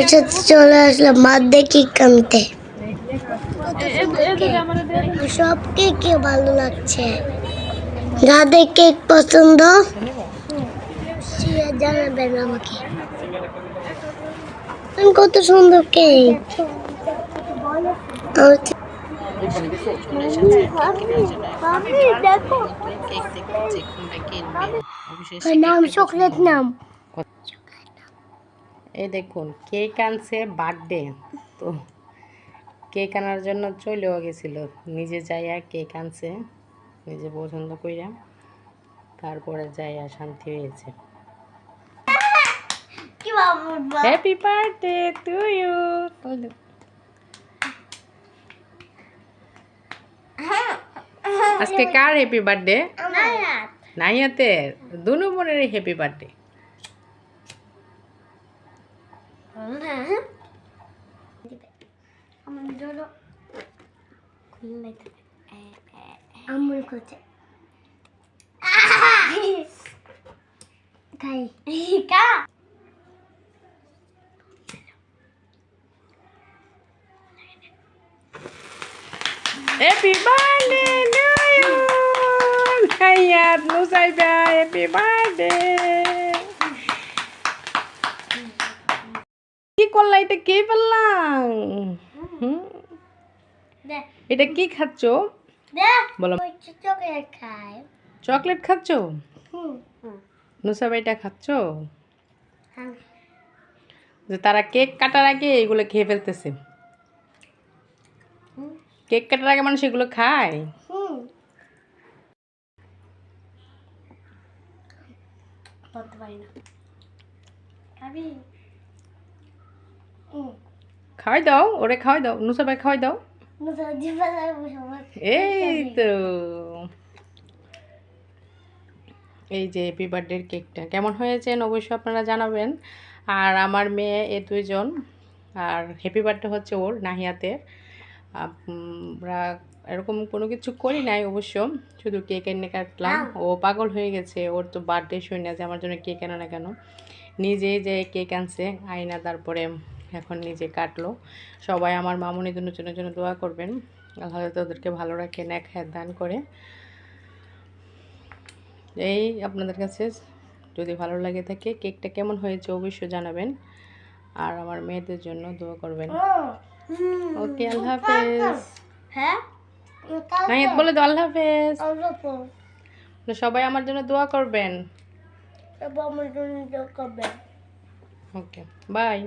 মার সাথে চলে আসলাম মার দেখি কানতে। সব কেক ভালো লাগছে, যাদের কেক পছন্দ জানাবেন আমাকে। কত সুন্দর কেক। চলে এসেছে কেক কেনার জন্য। দেখো কেক দেখতেছে কোনটা কিনবে। অবশেষে নাম চকলেট নাম। এই দেখুন কেক আনছে বার্থডে, তো কেক আনার জন্য চলেও গেছিল, নিজে যাইয়া কেক আনছে নিজে পছন্দ কইরা, তারপরে যাইয়া শান্তি হয়েছে। Happy birthday to you. আজকে কার হ্যাপি বার্থডে? নাইয়াতের। দুনু বোনের হ্যাপি বার্থডে। আমুল করছে খাই কা happy birthday to you Naiyat Nusaiba, happy birthday. কি করলা? এটা কে ফেললাম? এটা কি খাচ্ছ বলো? চকলেট খাই। চকলেট খাচ্ছ? নুসাইবা এটা খাচ্ছ? যে তারা কেক কাটার আগে এগুলো খেয়ে ফেলতেছে। কেক কাটার আগে মানুষ এগুলো খায়। খাওয়াই দাও, ওরে খাওয়াই দাও, নুসাইবা খাওয়াই দাও। এই তো এই যে হ্যাপি বার্থডের কেকটা কেমন হয়েছে অবশ্যই আপনারা জানাবেন। আর আমার মেয়ে এ দুইজন, আর হ্যাপি বার্থডে হচ্ছে ওর নাহিয়াতের। আমরা এরকম কোনো কিছু করি নাই অবশ্য, শুধু কেক এনে কাটলাম। ও পাগল হয়ে গেছে, ওর তো বার্থডে শুনে যে আমার জন্য কেক আনো না কেন, নিজেই যে কেক আনছে আইনা, তারপরে এখন নিজে কাটলো। সবাই আমার মামুনি দুজনের জন্য দোয়া করবেন, আল্লাহ ওদেরকে ভালো রাখে, নেক হায়াত দান করে। এই আপনাদের কাছে যদি ভালো লাগে থাকে কেকটা কেমন হয়েছে অবশ্যই জানাবেন, আর আমার মেয়েদের জন্য দোয়া করবেন। ওকে, আল্লাহ হাফেজ। নাহিয়াত বলে দাও আল্লাহ হাফেজ। সবাই আমার জন্য দোয়া করবেন। ওকে, বাই।